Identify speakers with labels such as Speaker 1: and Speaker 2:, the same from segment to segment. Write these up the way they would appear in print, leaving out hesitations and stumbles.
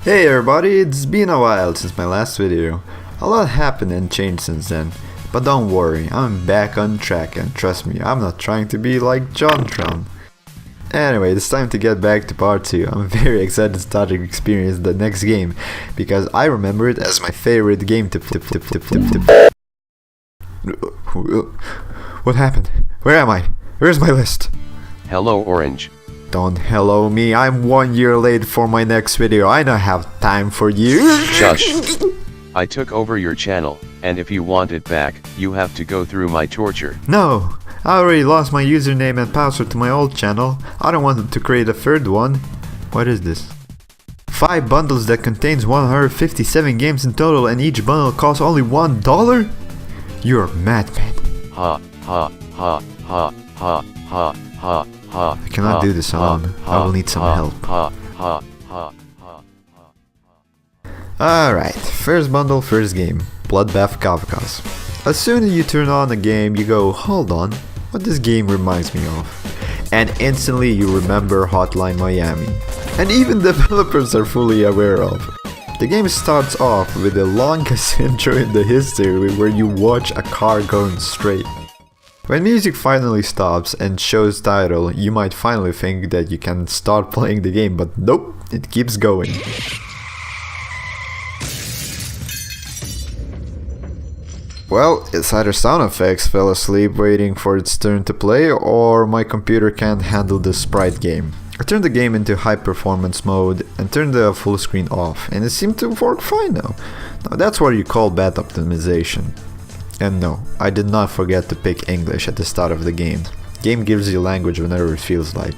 Speaker 1: Hey everybody, it's been a while since my last video. A lot happened and changed since then, but don't worry, I'm back on track and trust me, I'm not trying to be like John Tron. Anyway, it's time to get back to part 2. I'm very excited to start to experience the next game, because I remember it as my favorite game to What happened? Where am I? Where's my list?
Speaker 2: Hello Orange.
Speaker 1: Don't hello me, I'm 1 year late for my next video, I don't have time for you.
Speaker 2: Shush. I took over your channel, and if you want it back, you have to go through my torture.
Speaker 1: No, I already lost my username and password to my old channel. I don't want to create a third one. What is this? 5 bundles that contains 157 games in total and each bundle costs only $1? You're a madman.
Speaker 2: Ha ha ha ha ha ha ha ha.
Speaker 1: I cannot do this alone. I will need some help. Alright, first bundle, first game. Bloodbath Kafkas. As soon as you turn on the game, you go, hold on, what this game reminds me of? And instantly you remember Hotline Miami. And even developers are fully aware of. The game starts off with the longest intro in the history where you watch a car going straight. When music finally stops and shows title, you might finally think that you can start playing the game, but nope, it keeps going. Well, it's either sound effects fell asleep waiting for its turn to play, or my computer can't handle the sprite game. I turned the game into high performance mode and turned the full screen off, and it seemed to work fine now. Now that's what you call bad optimization. And no, I did not forget to pick English at the start of the game. Game gives you language whenever it feels like.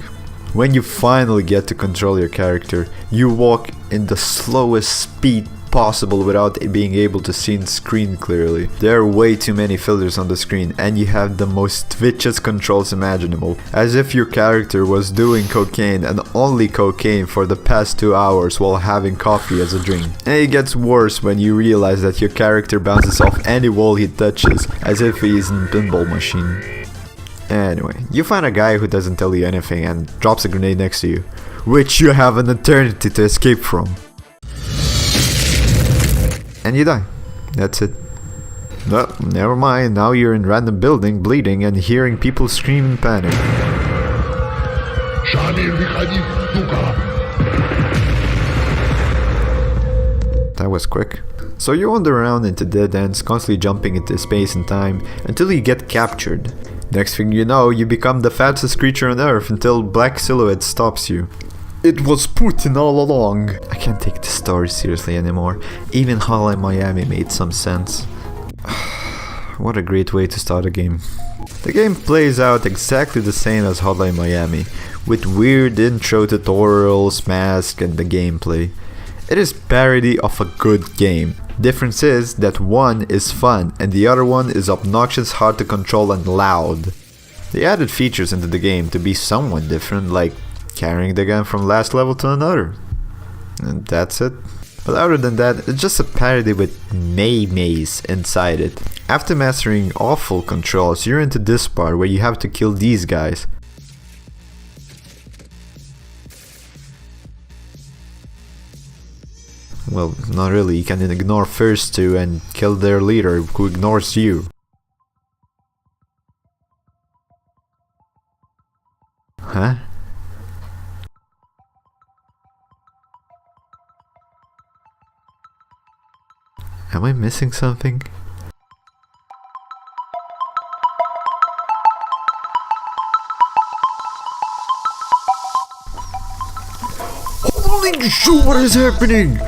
Speaker 1: When you finally get to control your character, you walk in the slowest speed possible without being able to see the screen clearly. There are way too many filters on the screen and you have the most twitchiest controls imaginable, as if your character was doing cocaine and only cocaine for the past 2 hours while having coffee as a drink. And it gets worse when you realize that your character bounces off any wall he touches, as if he's in a pinball machine. Anyway, you find a guy who doesn't tell you anything and drops a grenade next to you, which you have an eternity to escape from. And you die. That's it. Well, never mind, now you're in random building, bleeding and hearing people scream in panic. That was quick. So you wander around into dead ends, constantly jumping into space and time until you get captured. Next thing you know, you become the fastest creature on Earth until Black Silhouette stops you. It was Putin all along. I can't take this story seriously anymore. Even Hotline Miami made some sense. What a great way to start a game. The game plays out exactly the same as Hotline Miami, with weird intro tutorials, masks and the gameplay. It is parody of a good game. Difference is that one is fun and the other one is obnoxious, hard to control and loud. They added features into the game to be somewhat different, like carrying the gun from last level to another. And that's it. But other than that, it's just a parody with maymays inside it. After mastering awful controls, you're into this part where you have to kill these guys. Well, not really, you can ignore first two and kill their leader who ignores you. Huh? Am I missing something? Holy shit, what is happening?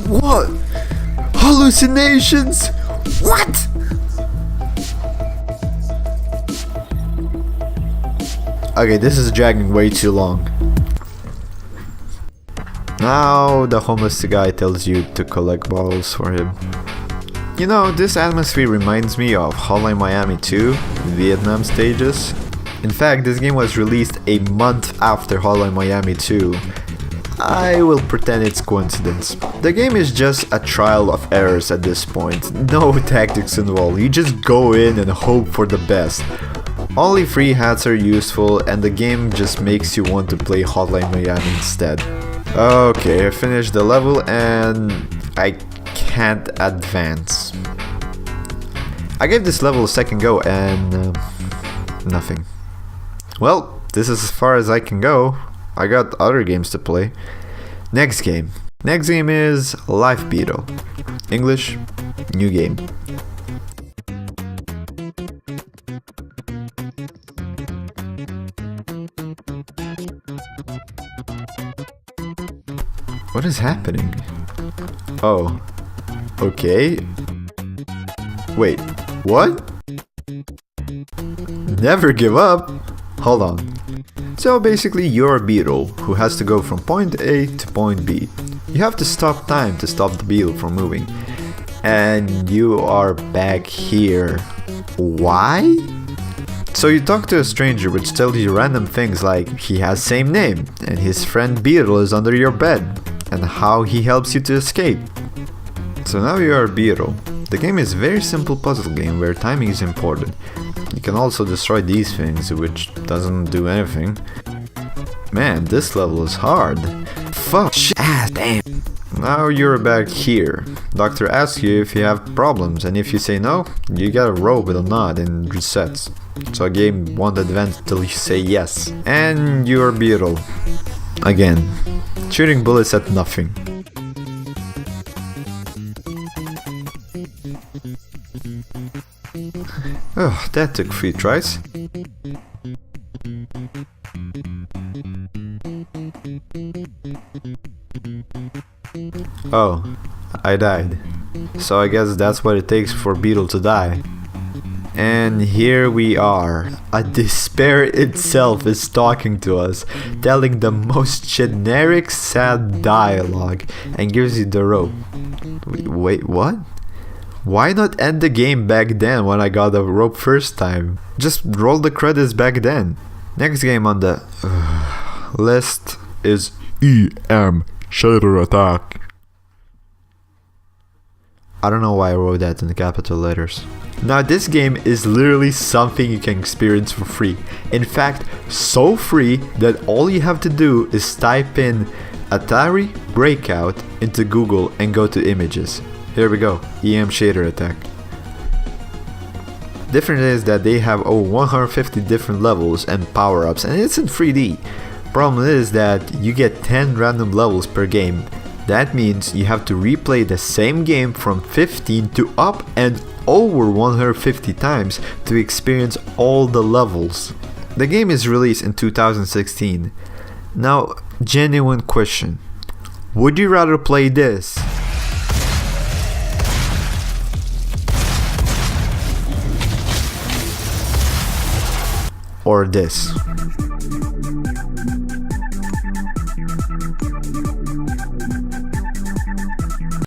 Speaker 1: What? Hallucinations? What? Okay, this is dragging way too long. Now the homeless guy tells you to collect bottles for him. You know, this atmosphere reminds me of Hotline Miami 2, Vietnam stages. In fact, this game was released a month after Hotline Miami 2. I will pretend it's coincidence. The game is just a trial of errors at this point. No tactics involved, you just go in and hope for the best. Only free hats are useful and the game just makes you want to play Hotline Miami instead. Okay, I finished the level and I can't advance. I gave this level a second go and nothing. Well, this is as far as I can go. I got other games to play. Next game. Next game is Life Beetle. English, new game. What is happening? Oh, okay. Wait, what? Never give up? Hold on. So basically you're a beetle who has to go from point A to point B. You have to stop time to stop the beetle from moving. And you are back here. Why? So you talk to a stranger which tells you random things like he has same name and his friend Beetle is under your bed and how he helps you to escape. So now you are a beetle. The game is a very simple puzzle game where timing is important. You can also destroy these things, which doesn't do anything. Man, this level is hard. Fuck, shit, damn. Now you're back here. Doctor asks you if you have problems, and if you say no, you get a robe with a nod and resets. So a game won't advance till you say yes. And you're beetle. Again. Shooting bullets at nothing. Oh, that took 3 tries. Oh, I died. So I guess that's what it takes for Beetle to die. And here we are. A despair itself is talking to us, telling the most generic sad dialogue, and gives you the rope. Wait, what? Why not end the game back then when I got the rope first time? Just roll the credits back then. Next game on the list is EM Shader Attack. I don't know why I wrote that in the capital letters. Now this game is literally something you can experience for free. In fact, so free that all you have to do is type in Atari Breakout into Google and go to images. Here we go, EM Shader Attack. Different is that they have over 150 different levels and power-ups, and it's in 3D. Problem is that you get 10 random levels per game. That means you have to replay the same game from 15 to up and over 150 times to experience all the levels. The game is released in 2016. Now, genuine question. Would you rather play this or this?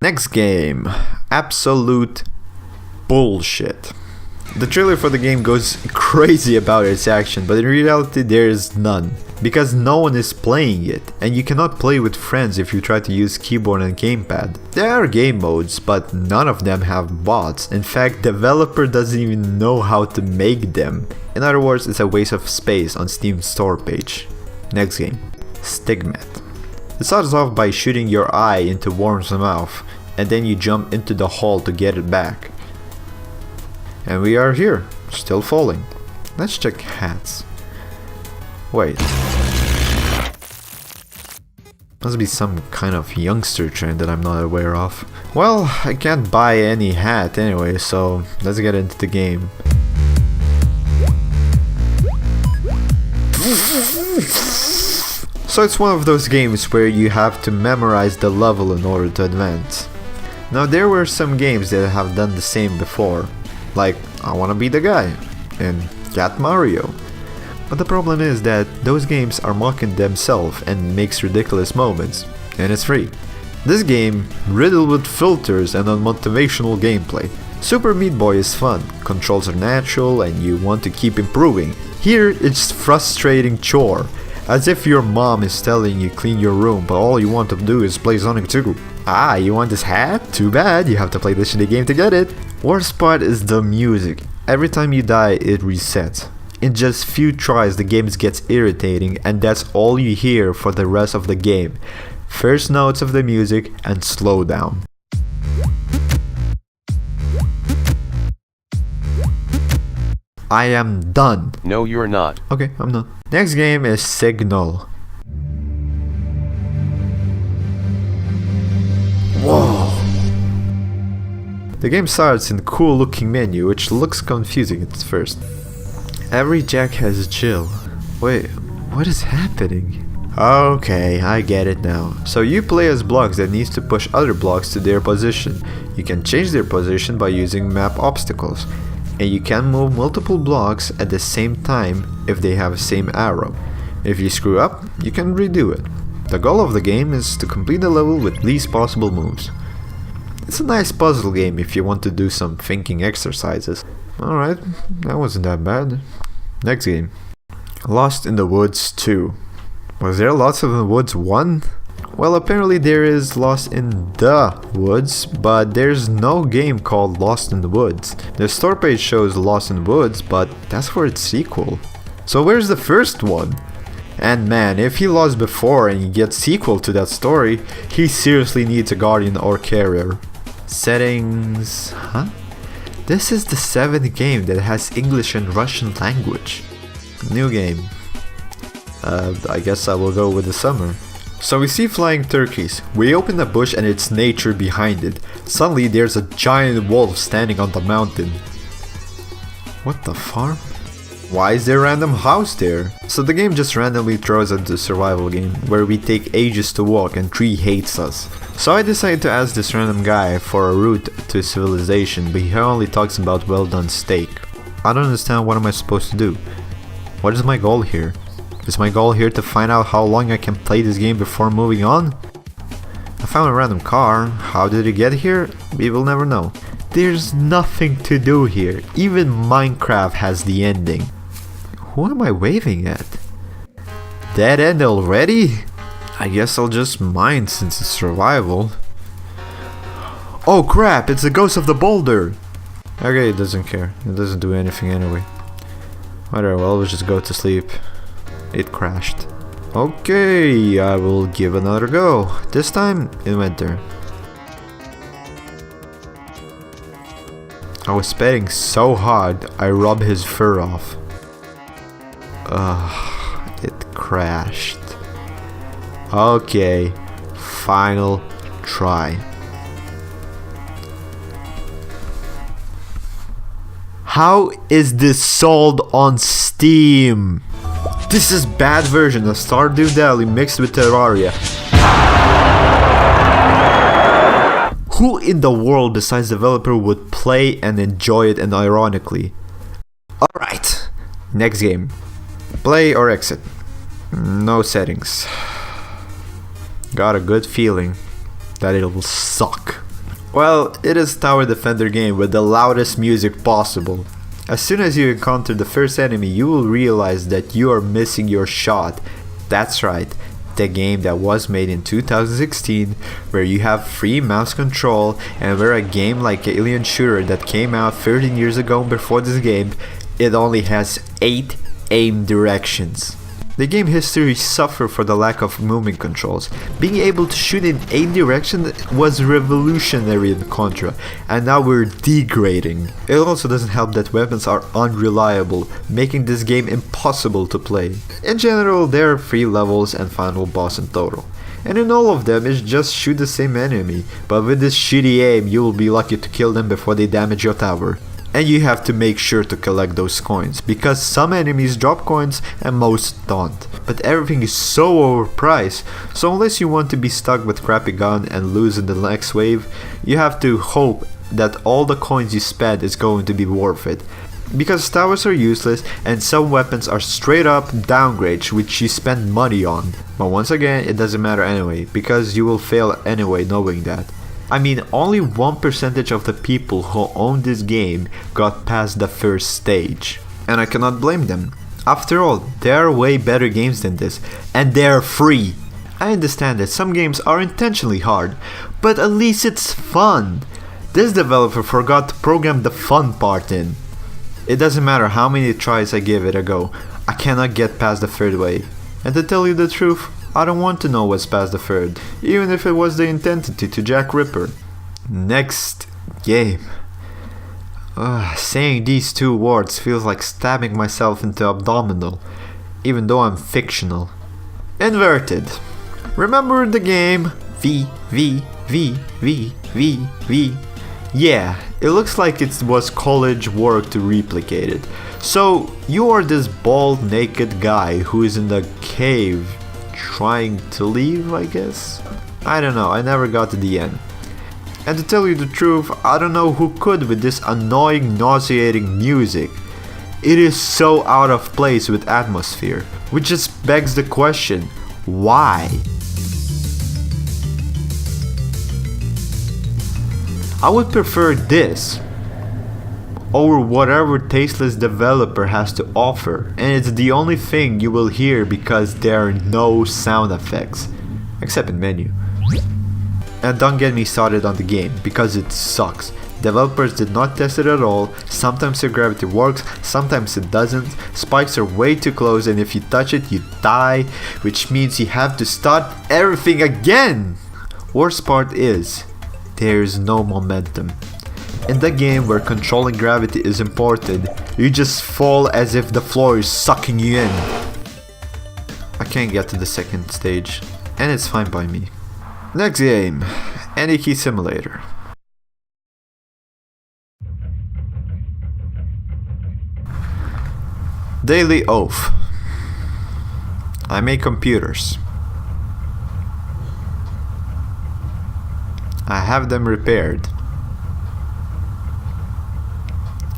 Speaker 1: Next game, absolute bullshit. The trailer for the game goes crazy about its action, but in reality there is none, because no one is playing it, and you cannot play with friends if you try to use keyboard and gamepad. There are game modes, but none of them have bots. In fact, developer doesn't even know how to make them. In other words, it's a waste of space on Steam store page. Next game, Stigmat. It starts off by shooting your eye into Worm's mouth, and then you jump into the hole to get it back. And we are here, still falling. Let's check hats. Wait. Must be some kind of youngster trend that I'm not aware of. Well, I can't buy any hat anyway, so let's get into the game. So it's one of those games where you have to memorize the level in order to advance. Now there were some games that have done the same before, like I Wanna Be the Guy and Cat Mario. But the problem is that those games are mocking themselves and makes ridiculous moments, and it's free. This game, riddled with filters and unmotivational gameplay. Super Meat Boy is fun, controls are natural and you want to keep improving. Here it's frustrating chore. As if your mom is telling you clean your room, but all you want to do is play Sonic 2. Ah, you want this hat? Too bad, you have to play this shitty game to get it. Worst part is the music. Every time you die, it resets. In just few tries, the game gets irritating, and that's all you hear for the rest of the game. first notes of the music, and slow down. I am done.
Speaker 2: No, you're not.
Speaker 1: Okay, I'm done. Next game is sig.null. Whoa. The game starts in a cool looking menu which looks confusing at first. Every jack has a chill. Wait, what is happening? Okay, I get it now. So you play as blocks that needs to push other blocks to their position. You can change their position by using map obstacles. And you can move multiple blocks at the same time if they have the same arrow. If you screw up, you can redo it. The goal of the game is to complete the level with least possible moves. It's a nice puzzle game if you want to do some thinking exercises. Alright, that wasn't that bad. Next game. Lost in the Woods 2. Was there Lost in the Woods 1? Well, apparently there is Lost in the Woods, but there's no game called Lost in the Woods. The store page shows Lost in the Woods, but that's for its sequel. So where's the first one? And man, if he lost before and he gets sequel to that story, he seriously needs a guardian or carrier. Settings... huh? This is the 7th game that has English and Russian language. New game. I guess I will go with the summer. So we see flying turkeys. We open a bush and it's nature behind it. Suddenly there's a giant wolf standing on the mountain. What the farm? Why is there a random house there? So the game just randomly throws us a survival game where we take ages to walk and tree hates us. So I decided to ask this random guy for a route to civilization, but he only talks about well done steak. I don't understand, what am I supposed to do? What is my goal here? Is my goal here to find out how long I can play this game before moving on? I found a random car. How did it get here? We will never know. There's nothing to do here. Even Minecraft has the ending. Who am I waving at? Dead end already? I guess I'll just mine since it's survival. Oh crap, it's the ghost of the boulder! Okay, it doesn't care. It doesn't do anything anyway. Whatever, well, we'll just go to sleep. It crashed. Okay, I will give another go. This time in winter. I was petting so hard, I rubbed his fur off. It crashed. Okay, final try. How is this sold on Steam? This is bad version of Stardew Valley mixed with Terraria. Who in the world besides developer would play and enjoy it, and ironically? Alright, next game. Play or exit. No settings. Got a good feeling that it will suck. Well, it is a tower defender game with the loudest music possible. As soon as you encounter the first enemy, you will realize that you are missing your shot. That's right, the game that was made in 2016, where you have free mouse control, and where a game like Alien Shooter that came out 13 years ago before this game, it only has 8 aim directions. The game history suffered for the lack of movement controls. Being able to shoot in 8 directions was revolutionary in Contra, and now we're degrading. It also doesn't help that weapons are unreliable, making this game impossible to play. In general, there are 3 levels and final boss in total. And in all of them, it's just shoot the same enemy, but with this shitty aim, you will be lucky to kill them before they damage your tower. And you have to make sure to collect those coins, because some enemies drop coins and most don't. But everything is so overpriced, so unless you want to be stuck with crappy gun and lose in the next wave, you have to hope that all the coins you spend is going to be worth it. Because towers are useless and some weapons are straight up downgrades which you spend money on. But once again, it doesn't matter anyway, because you will fail anyway knowing that. I mean, only 1% of the people who own this game got past the first stage. And I cannot blame them. After all, there are way better games than this, and they're free. I understand that some games are intentionally hard, but at least it's fun. This developer forgot to program the fun part in. It doesn't matter how many tries I give it a go, I cannot get past the third wave. And to tell you the truth, I don't want to know what's past the third, even if it was the identity to Jack Ripper. Next game. Saying these two words feels like stabbing myself into abdominal, even though I'm fictional. Inverted. Remember the game V, V, V, V, V, V? Yeah, it looks like it was college work to replicate it. So, you are this bald naked guy who is in the cave trying to leave, I guess? I don't know, I never got to the end. And to tell you the truth, I don't know who could with this annoying, nauseating music. It is so out of place with atmosphere, which just begs the question, why? I would prefer this over whatever tasteless developer has to offer, and it's the only thing you will hear because there are no sound effects, except in menu. And don't get me started on the game, because it sucks. Developers did not test it at all, sometimes your gravity works, sometimes it doesn't, spikes are way too close and if you touch it you die, which means you have to start everything again! Worst part is, there is no momentum. In the game where controlling gravity is important, you just fall as if the floor is sucking you in. I can't get to the second stage, and it's fine by me. Next game, Any Key Simulator. Daily Oath. I make computers. I have them repaired.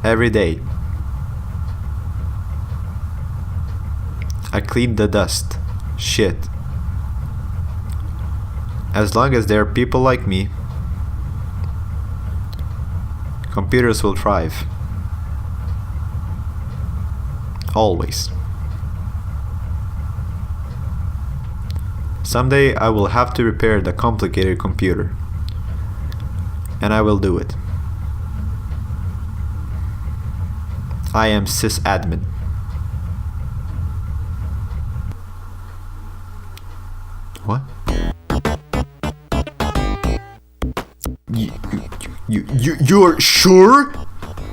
Speaker 1: Every day. I clean the dust. Shit. As long as there are people like me, computers will thrive. Always. Someday I will have to repair the complicated computer. And I will do it. I am sysadmin. What? You're sure?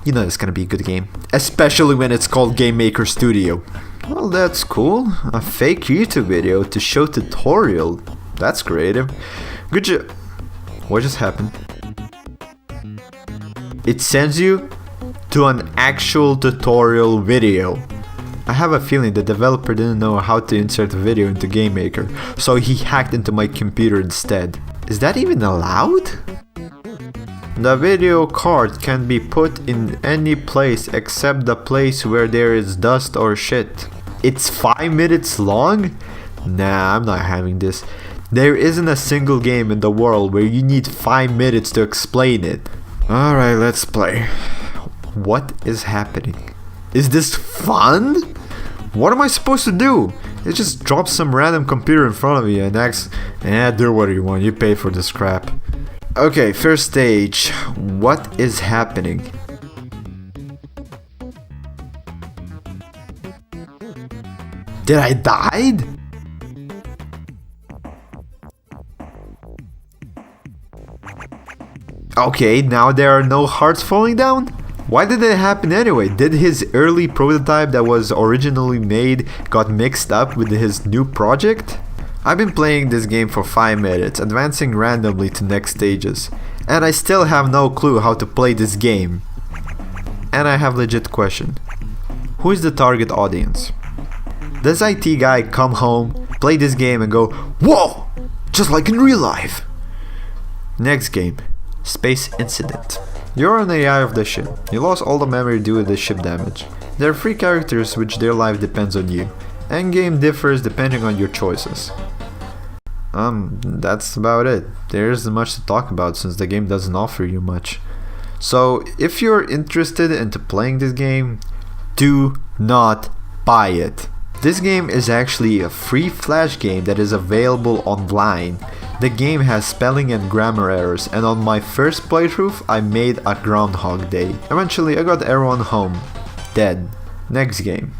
Speaker 1: You know it's gonna be a good game. Especially when it's called Game Maker Studio. Well, that's cool. A fake YouTube video to show tutorial. That's creative. Good job. What just happened? It sends you to an actual tutorial video. I have a feeling the developer didn't know how to insert a video into Game Maker, so he hacked into my computer instead. Is that even allowed? The video card can be put in any place except the place where there is dust or shit. It's 5 minutes long? Nah, I'm not having this. There isn't a single game in the world where you need 5 minutes to explain it. Alright, let's play. What is happening? Is this fun? What am I supposed to do? It just drops some random computer in front of you and asks, do what you want, you pay for this crap. Okay, first stage. What is happening? Did I die? Okay, now there are no hearts falling down? Why did it happen anyway? Did his early prototype that was originally made got mixed up with his new project? I've been playing this game for 5 minutes, advancing randomly to next stages, and I still have no clue how to play this game. And I have a legit question. Who is the target audience? Does IT guy come home, play this game and go, whoa! Just like in real life! Next game. Space Incident. You're an AI of the ship. You lost all the memory due to the ship damage. There are 3 characters which their life depends on you. Endgame differs depending on your choices. That's about it. There isn't much to talk about since the game doesn't offer you much. So, if you're interested into playing this game, do not buy it. This game is actually a free flash game that is available online. The game has spelling and grammar errors, and on my first playthrough I made a Groundhog Day. Eventually I got everyone home, dead. Next game.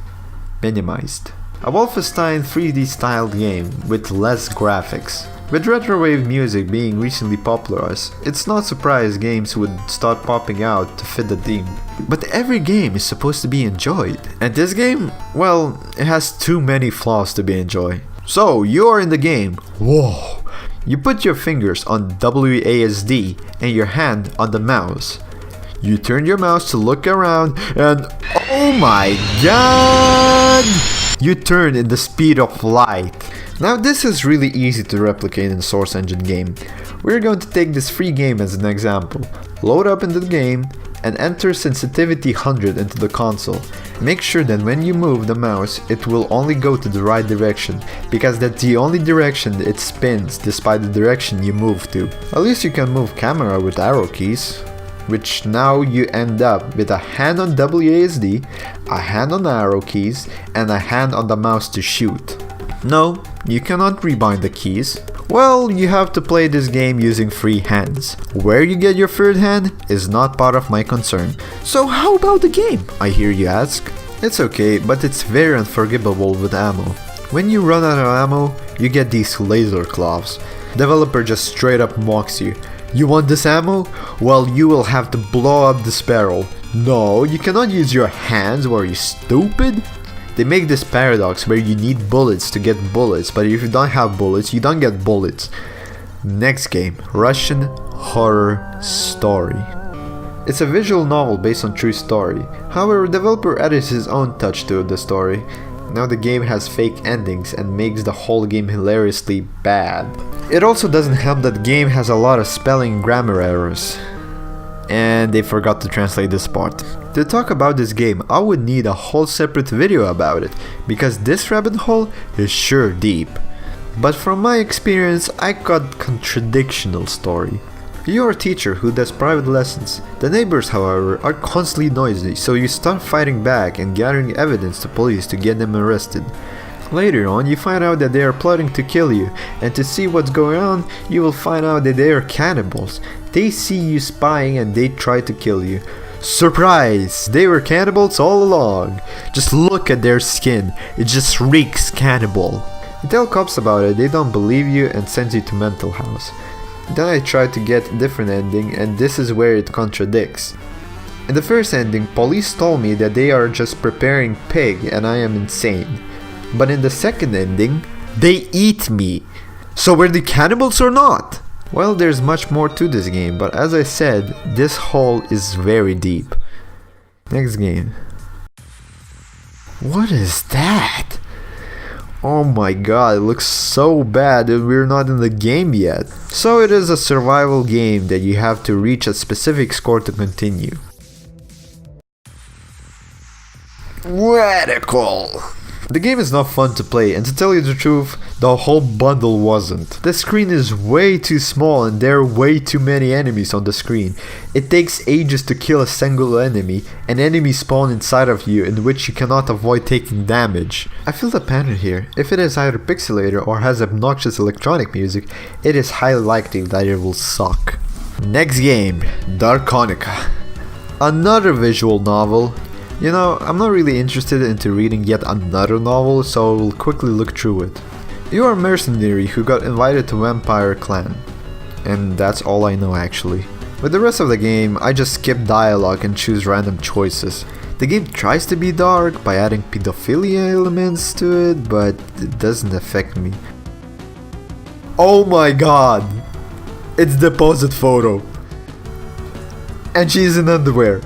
Speaker 1: Minimized. A Wolfenstein 3D styled game with less graphics. With retrowave music being recently popularized, it's not surprised games would start popping out to fit the theme. But every game is supposed to be enjoyed. And this game, well, it has too many flaws to be enjoyed. So, you are in the game. Whoa! You put your fingers on WASD and your hand on the mouse. You turn your mouse to look around and oh my god! You turn in the speed of light. Now this is really easy to replicate in a Source Engine game. We're going to take this free game as an example. Load up into the game and enter sensitivity 100 into the console. Make sure that when you move the mouse, it will only go to the right direction, because that's the only direction it spins despite the direction you move to. At least you can move camera with arrow keys, which now you end up with a hand on WASD, a hand on arrow keys, and a hand on the mouse to shoot. No, you cannot rebind the keys. Well, you have to play this game using free hands. Where you get your third hand is not part of my concern. So how about the game, I hear you ask? It's okay, but it's very unforgivable with ammo. When you run out of ammo, you get these laser claws. Developer just straight up mocks you. You want this ammo? Well, you will have to blow up this barrel. No, you cannot use your hands, were you stupid? They make this paradox where you need bullets to get bullets, but if you don't have bullets, you don't get bullets. Next game, Russian Horror Story. It's a visual novel based on true story. However, the developer added his own touch to the story. Now the game has fake endings and makes the whole game hilariously bad. It also doesn't help that the game has a lot of spelling and grammar errors. And they forgot to translate this part. To talk about this game, I would need a whole separate video about it, because this rabbit hole is sure deep. But from my experience, I got contradictional story. You're a teacher who does private lessons. The neighbors, however, are constantly noisy, so you start fighting back and gathering evidence to police to get them arrested. Later on, you find out that they are plotting to kill you, and to see what's going on, you will find out that they are cannibals. They see you spying and they try to kill you. Surprise! They were cannibals all along. Just look at their skin, it just reeks cannibal. You tell cops about it, they don't believe you and send you to mental house. Then I tried to get a different ending, and this is where it contradicts. In the first ending, police told me that they are just preparing pig and I am insane. But in the second ending, they eat me. So were they cannibals or not? Well, there's much more to this game, but as I said, this hole is very deep. Next game. What is that? Oh my god, it looks so bad that we're not in the game yet. So it is a survival game that you have to reach a specific score to continue. Radical! The game is not fun to play, and to tell you the truth, the whole bundle wasn't. The screen is way too small and there are way too many enemies on the screen. It takes ages to kill a single enemy, and enemies spawn inside of you in which you cannot avoid taking damage. I feel the pattern here. If it is either pixelated or has obnoxious electronic music, it is highly likely that it will suck. Next game, Darkonica. Another visual novel. You know, I'm not really interested into reading yet another novel, so I will quickly look through it. You are a mercenary who got invited to Vampire Clan. And that's all I know actually. With the rest of the game, I just skip dialogue and choose random choices. The game tries to be dark by adding pedophilia elements to it, but it doesn't affect me. Oh my god! It's the posed photo. And she's in underwear.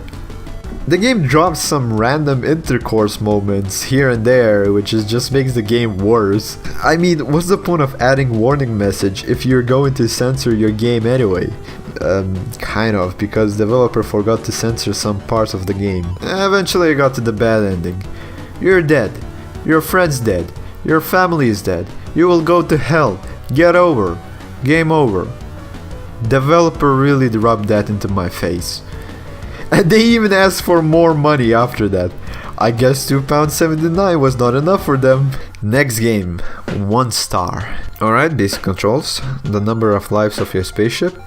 Speaker 1: The game drops some random intercourse moments here and there, which just makes the game worse. I mean, what's the point of adding warning message if you're going to censor your game anyway? Kind of, because developer forgot to censor some parts of the game. Eventually I got to the bad ending. You're dead. Your friend's dead. Your family is dead. You will go to hell. Get over. Game over. Developer really rubbed that into my face. And they even asked for more money after that. I guess £2.79 was not enough for them. Next game, 1 star. Alright, basic controls. The number of lives of your spaceship.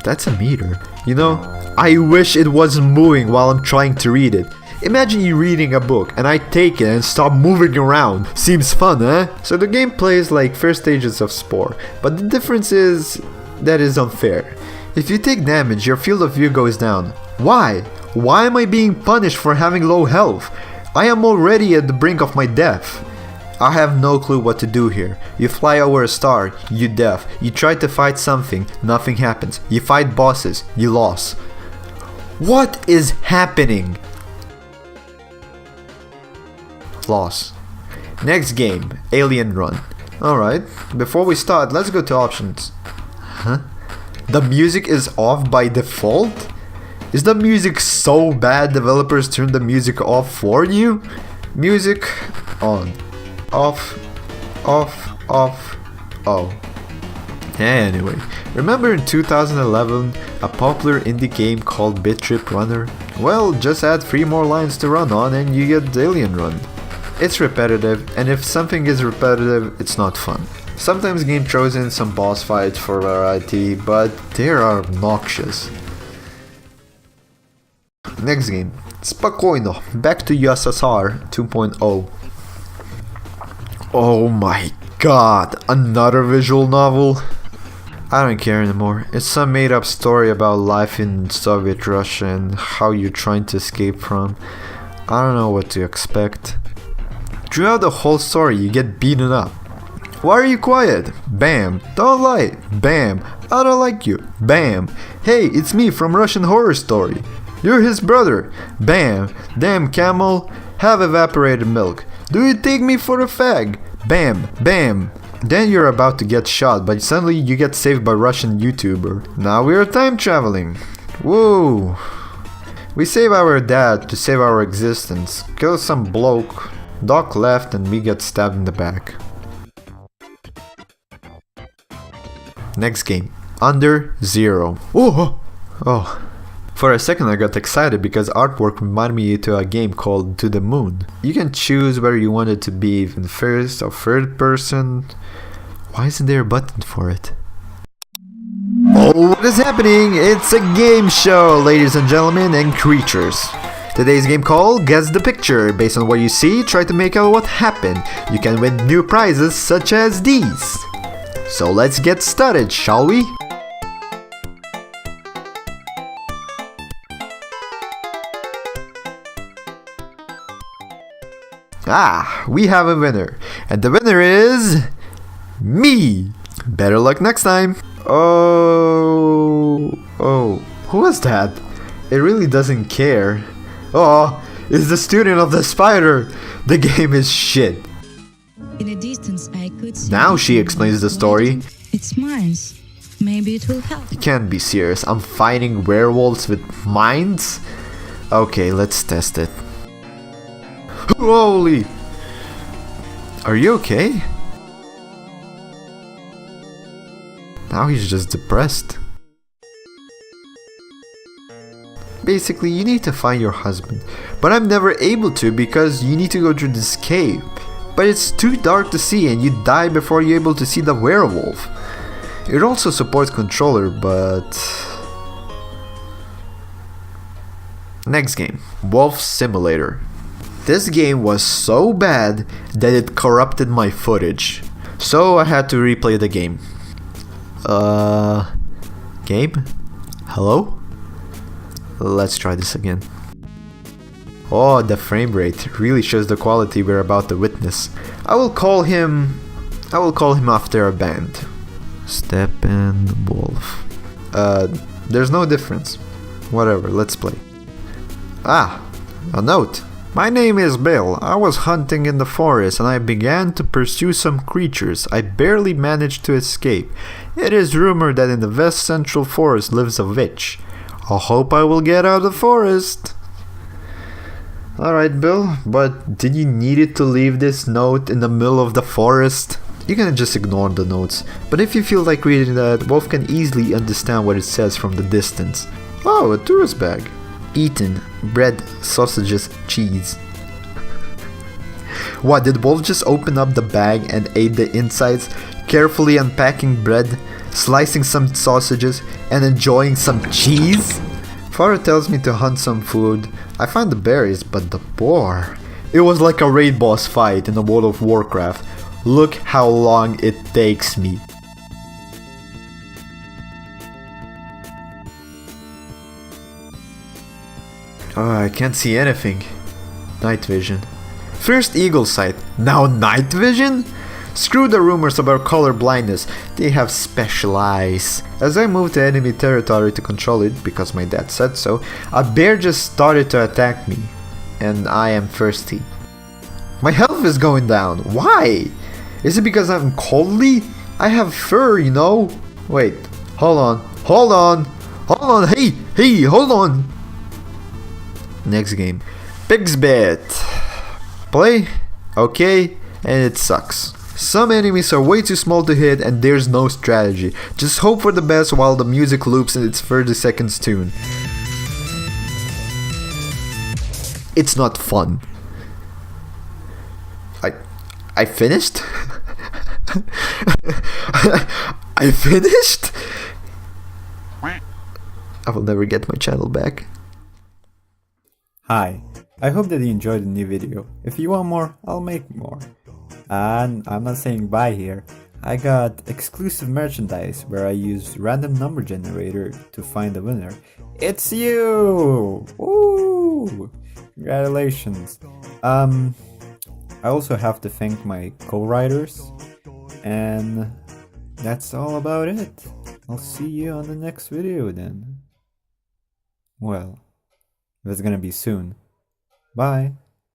Speaker 1: That's a meter. You know, I wish it wasn't moving while I'm trying to read it. Imagine you reading a book and I take it and stop moving around. Seems fun, eh? So the game plays like first stages of Spore, but the difference is that is unfair. If you take damage, your field of view goes down. Why? Why am I being punished for having low health? I am already at the brink of my death. I have no clue what to do here. You fly over a star, you deaf. You try to fight something, nothing happens. You fight bosses, you lost. What is happening? Loss. Next game, Alien Run. Alright, before we start, let's go to options. Huh? The music is off by default? Is the music so bad developers turn the music off for you? Music on. Off. Off. Off. Oh. Anyway, remember in 2011 a popular indie game called Bit Trip Runner? Well, just add 3 more lines to run on and you get Alien Run. It's repetitive, and if something is repetitive, it's not fun. Sometimes game throws in some boss fights for variety, but they are obnoxious. Next game, Spokojno, back to USSR 2.0. Oh my god, another visual novel? I don't care anymore. It's some made up story about life in Soviet Russia and how you're trying to escape from. I don't know what to expect. Throughout the whole story you get beaten up. Why are you quiet? Bam. Don't lie. Bam. I don't like you. Bam. Hey, it's me from Russian Horror Story. You're his brother. Bam. Damn camel. Have evaporated milk. Do you take me for a fag? Bam. Bam. Then you're about to get shot, but suddenly you get saved by Russian YouTuber. Now we are time traveling. Woo. We save our dad to save our existence. Kill some bloke. Doc left and me get stabbed in the back. Next game. Under Zero. Oh. For a second I got excited because artwork reminded me to a game called To the Moon. You can choose whether you want it to be in first or third person. Why isn't there a button for it? Oh, what is happening? It's a game show, ladies and gentlemen and creatures. Today's game called Guess the Picture. Based on what you see, try to make out what happened. You can win new prizes such as these. So let's get started, shall we? Ah, we have a winner. And the winner is... me! Better luck next time. Oh, who was that? It really doesn't care. Oh, it's the student of the spider. The game is shit.
Speaker 3: In a distance, I could see.
Speaker 1: Now she explains the story.
Speaker 3: It's mines. Maybe it will help.
Speaker 1: You can't be serious. I'm fighting werewolves with mines? Okay, let's test it. Holy! Are you okay? Now he's just depressed. Basically, you need to find your husband. But I'm never able to because you need to go through this cave. But it's too dark to see and you die before you're able to see the werewolf. It also supports controller, but... Next game, Wolf Simulator. This game was so bad that it corrupted my footage. So I had to replay the game. Game? Hello? Let's try this again. Oh, the frame rate really shows the quality we're about to witness. I will call him after a band. Steppenwolf. There's no difference. Whatever, let's play. Ah, a note. My name is Bill. I was hunting in the forest and I began to pursue some creatures. I barely managed to escape. It is rumored that in the West Central Forest lives a witch. I hope I will get out of the forest. Alright, Bill, but did you need it to leave this note in the middle of the forest? You can just ignore the notes, but if you feel like reading that, Wolf can easily understand what it says from the distance. Oh, a tourist bag. Eaten, bread, sausages, cheese. What, did Wolf just open up the bag and ate the insides, carefully unpacking bread, slicing some sausages, and enjoying some cheese? Father tells me to hunt some food. I found the berries, but the boar... It was like a raid boss fight in the World of Warcraft. Look how long it takes me. Oh, I can't see anything. Night vision. First eagle sight, now night vision? Screw the rumors about color blindness, they have special eyes. As I moved to enemy territory to control it, because my dad said so, a bear just started to attack me. And I am thirsty. My health is going down. Why? Is it because I'm coldly? I have fur, you know? Wait, hold on, hey, hold on. Next game. Pig's Bit. Play? Okay, and it sucks. Some enemies are way too small to hit and there's no strategy. Just hope for the best while the music loops in its 30 seconds tune. It's not fun. I finished? I finished? I will never get my channel back.
Speaker 4: Hi, I hope that you enjoyed the new video. If you want more, I'll make more. And I'm not saying bye here. I got exclusive merchandise where I use random number generator to find a winner. It's you! Woo! Congratulations. I also have to thank my co-writers. And that's all about it. I'll see you on the next video then. Well, if it's gonna be soon. Bye!